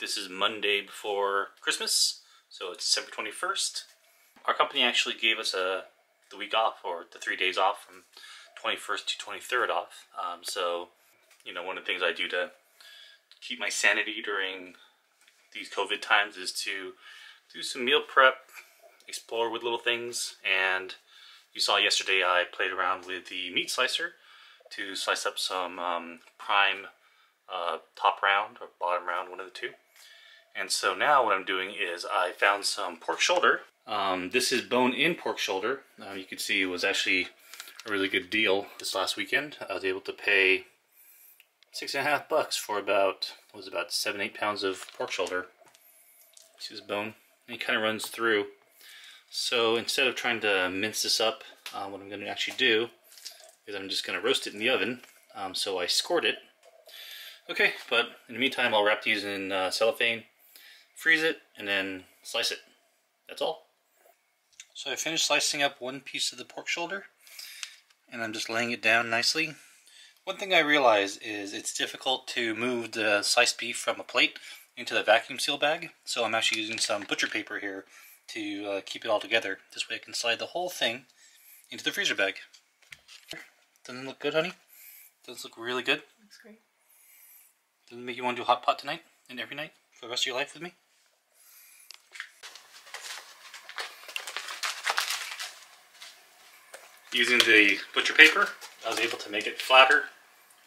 This is Monday before Christmas, so it's December 21st. Our company actually gave us the week off, or the 3 days off, from 21st to 23rd off. So, you know, one of the things I do to keep my sanity during these COVID times is to do some meal prep, explore with little things, and you saw yesterday I played around with the meat slicer to slice up some prime top round or bottom round, one of the two. And so now what I'm doing is I found some pork shoulder. This is bone-in pork shoulder. You can see it was actually a really good deal this last weekend. I was able to pay $6.50 for about 7-8 pounds of pork shoulder. See this bone? And it kind of runs through. So instead of trying to mince this up, what I'm going to actually do is I'm just going to roast it in the oven. So I scored it. Okay, but in the meantime I'll wrap these in cellophane, freeze it, and then slice it. That's all. So I finished slicing up one piece of the pork shoulder, and I'm just laying it down nicely. One thing I realized is it's difficult to move the sliced beef from a plate into the vacuum seal bag, so I'm actually using some butcher paper here to keep it all together. This way I can slide the whole thing into the freezer bag. Doesn't it look good, honey? Does it look really good? Looks great. Doesn't it make you want to do a hot pot tonight and every night for the rest of your life with me? Using the butcher paper, I was able to make it flatter,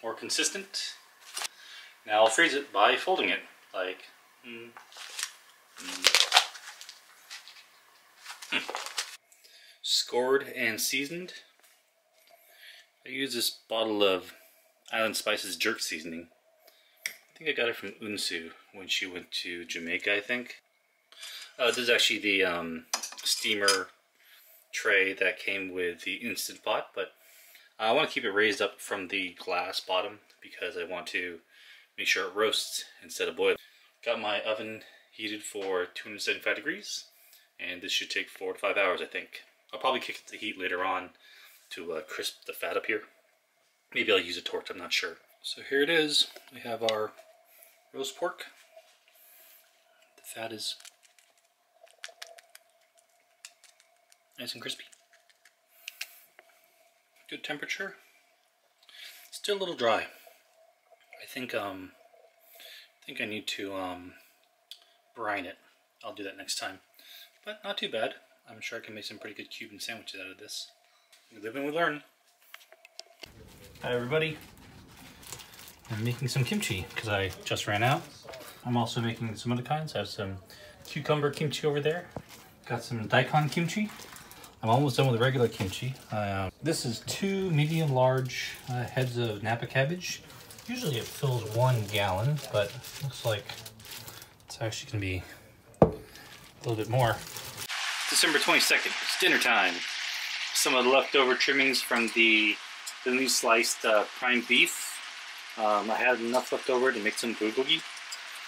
more consistent. Now I'll freeze it by folding it, like Scored and seasoned. I use this bottle of Island Spices jerk seasoning. I think I got it from Unsu when she went to Jamaica, I think. This is actually the steamer tray that came with the Instant Pot, but I want to keep it raised up from the glass bottom because I want to make sure it roasts instead of boiling. Got my oven heated for 275 degrees, and this should take 4 to 5 hours, I think. I'll probably kick up the heat later on to crisp the fat up here. Maybe I'll use a torch, I'm not sure. So here it is. We have our roast pork. The fat is nice and crispy. Good temperature. Still a little dry. I think I need to brine it. I'll do that next time. But not too bad. I'm sure I can make some pretty good Cuban sandwiches out of this. We live and we learn. Hi everybody. I'm making some kimchi because I just ran out. I'm also making some other kinds. I have some cucumber kimchi over there. Got some daikon kimchi. I'm almost done with regular kimchi. This is 2 medium large heads of Napa cabbage. Usually it fills 1 gallon, but looks like it's actually going to be a little bit more. December 22nd, it's dinner time. Some of the leftover trimmings from the thinly sliced prime beef. I had enough left over to make some bulgogi.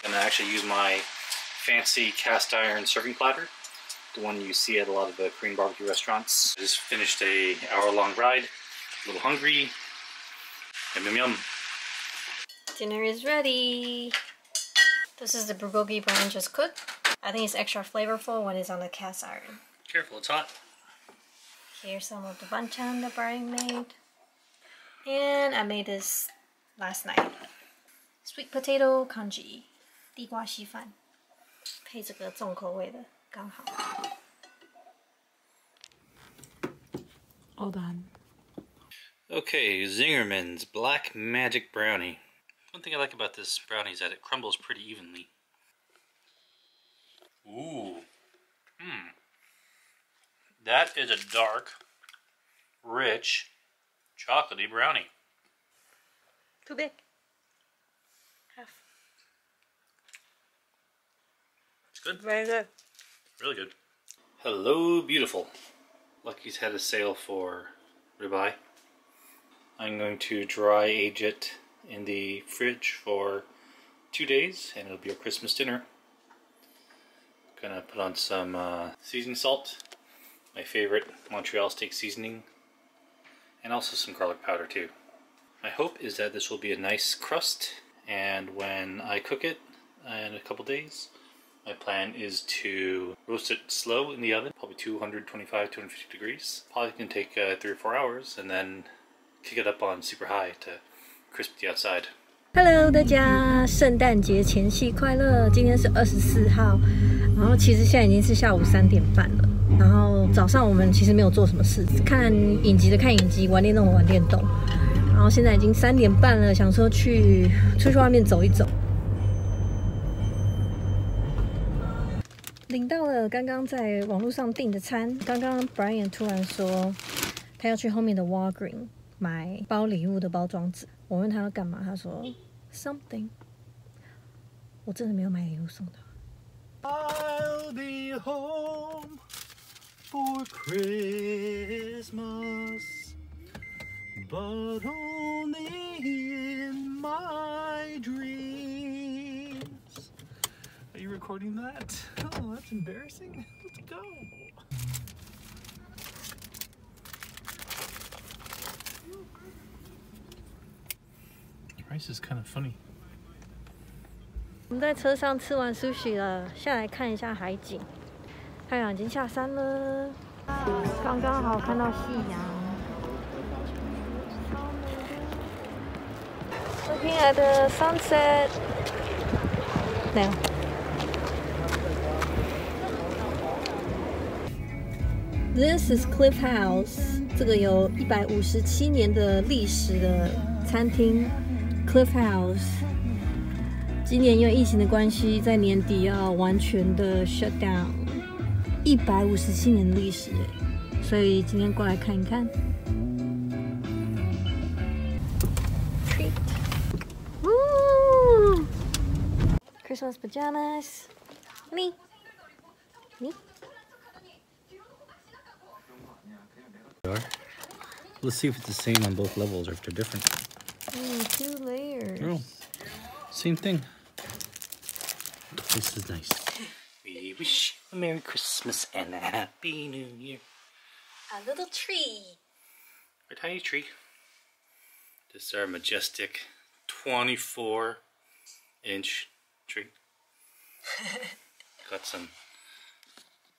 And I actually use my fancy cast iron serving platter, the one you see at a lot of the Korean barbecue restaurants. I just finished a hour-long ride, a little hungry. Yum yum yum. Dinner is ready. This is the bulgogi Brian just cooked. I think it's extra flavorful when it's on the cast iron. Careful, it's hot. Here's some of the banchan that Brian made. And I made this last night. Sweet potato congee, 地瓜稀饭，配这个重口味的刚好。All done. Okay, Zingerman's Black Magic Brownie. One thing I like about this brownie is that it crumbles pretty evenly. Ooh. That is a dark, rich, chocolatey brownie. Too big. Half. It's good. Very good. Really good. Hello, beautiful. Lucky's had a sale for ribeye. I'm going to dry age it in the fridge for 2 days, and it'll be our Christmas dinner. Gonna put on some seasoning salt, my favorite Montreal steak seasoning, and also some garlic powder too. My hope is that this will be a nice crust, and when I cook it, in a couple days. My plan is to roast it slow in the oven, probably 225, 250 degrees. Probably can take 3 or 4 hours, and then kick it up on super high to crisp the outside. Hello， 大家，圣诞节前夕快乐！今天是24号，然后其实现在已经是下午3点半了。然后早上我们其实没有做什么事，看影集的看影集，玩电动玩电动。然后现在已经3点半了，想说出去外面走一走。领到了刚刚在网络上订的餐。刚刚 Brian 突然说他要去后面的 Walgreens 买包礼物的包装纸。我问他要干嘛，他说 something。我真的没有买礼物送他。I'll be home for Christmas, but only in my dreams. Are you recording that? Oh, that's embarrassing. Let's go. Rice is kind of funny. 我们在车上吃完 sushi 了，下来看一下海景。太阳已经下山了，刚刚好看到夕阳。Looking at the sunset. Now. This is Cliff House， 这个有157年的历史的餐厅 Cliff House。今年因为疫情的关系，在年底要完全的 shut down。157年的历史哎，所以今天过来看一看。Treat， Woo! Christmas pajamas， me。 Let's see if it's the same on both levels or if they're different. 2 layers. Oh, same thing. This is nice. We wish you a Merry Christmas and a Happy New Year. A little tree. A tiny tree. This is our majestic 24-inch tree. Got some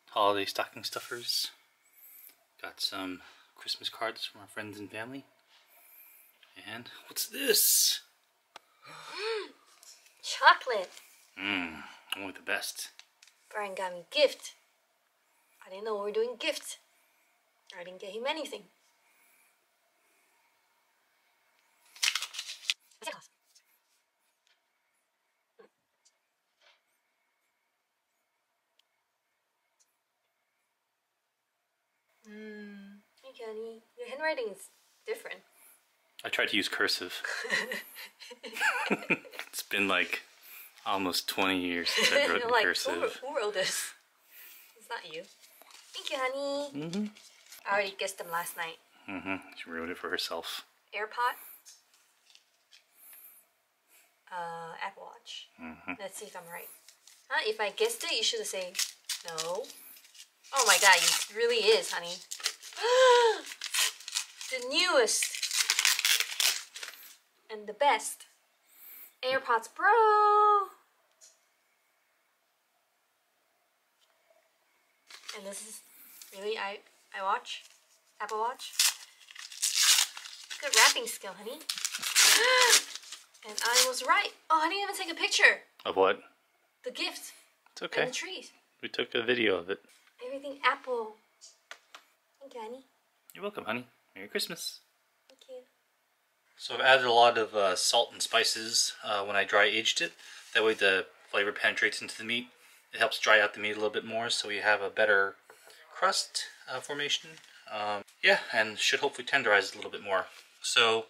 holiday stocking stuffers. Got some Christmas cards from our friends and family. And what's this? Chocolate. Only the best. Brian got me a gift. I didn't know we were doing gifts. I didn't get him anything. Hey, Kenny, your handwriting is different. I tried to use cursive. It's been like almost 20 years since I wrote in like, cursive. Who wrote this? It's not you. Thank you, honey. I already guessed them last night. She wrote it for herself. AirPod. Apple Watch. Let's see if I'm right. If I guessed it, you should say no. Oh my god, it really is, honey. The newest and the best AirPods Pro. And this is really iWatch, Apple Watch. Good wrapping skill, honey. And I was right. Oh, I didn't even take a picture. Of what? The gift. It's okay. And the trees. We took a video of it. Everything Apple. Thank you, honey. You're welcome, honey. Merry Christmas. Thank you. So I've added a lot of salt and spices when I dry aged it. That way the flavor penetrates into the meat. It helps dry out the meat a little bit more so we have a better crust formation. Yeah, and should hopefully tenderize it a little bit more. So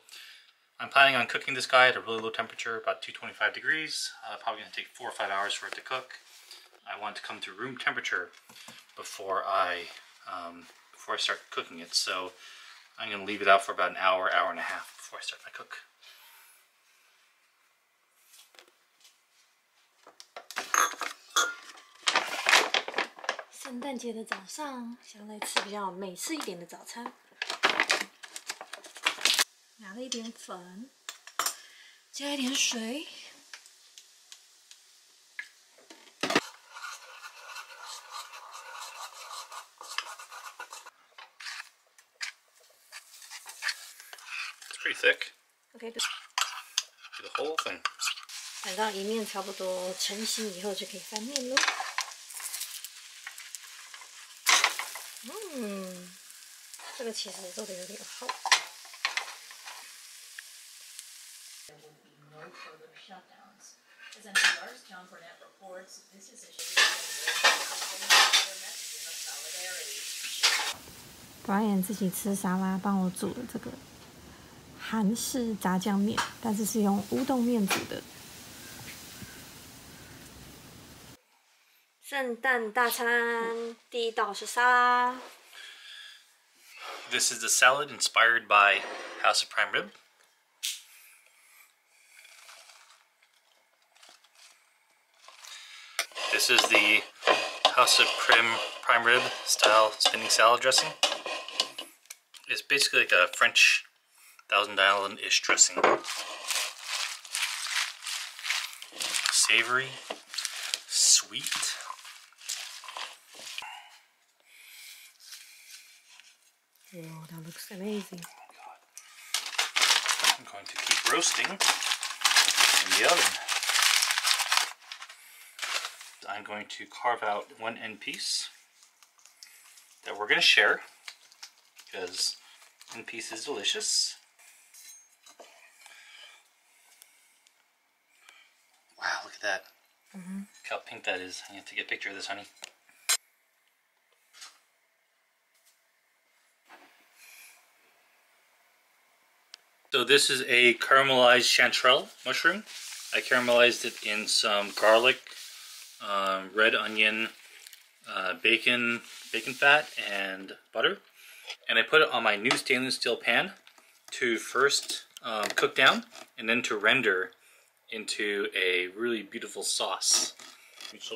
I'm planning on cooking this guy at a really low temperature, about 225 degrees. Probably going to take 4 or 5 hours for it to cook. I want it to come to room temperature before I start cooking it. So I'm going to leave it out for about an hour, hour and a half before I start my cook.圣诞节的早上，想来吃比较美式一点的早餐。拿了一点粉，加一点水， pretty thick. Okay. Do the whole thing. 等到一面差不多成型以后，就可以翻面喽。这个其实做的有点厚。Brian 自己吃沙拉，帮我煮了这个韩式炸酱面，但是是用乌冬面煮的。圣诞大餐第一道是沙拉。This is the salad inspired by House of Prime Rib. This is the House of Prime Rib style spinning salad dressing. It's basically like a French Thousand Island-ish dressing. Savory, sweet. Wow, that looks amazing. I'm going to keep roasting in the oven. I'm going to carve out one end piece that we're going to share because end piece is delicious. Wow, look at that. Look how pink that is. I have to get a picture of this, honey. So this is a caramelized chanterelle mushroom. I caramelized it in some garlic, red onion, bacon fat, and butter. And I put it on my new stainless steel pan to first cook down and then to render into a really beautiful sauce.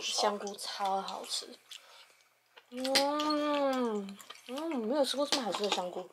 香菇超好吃。没有吃过这么好吃的香菇。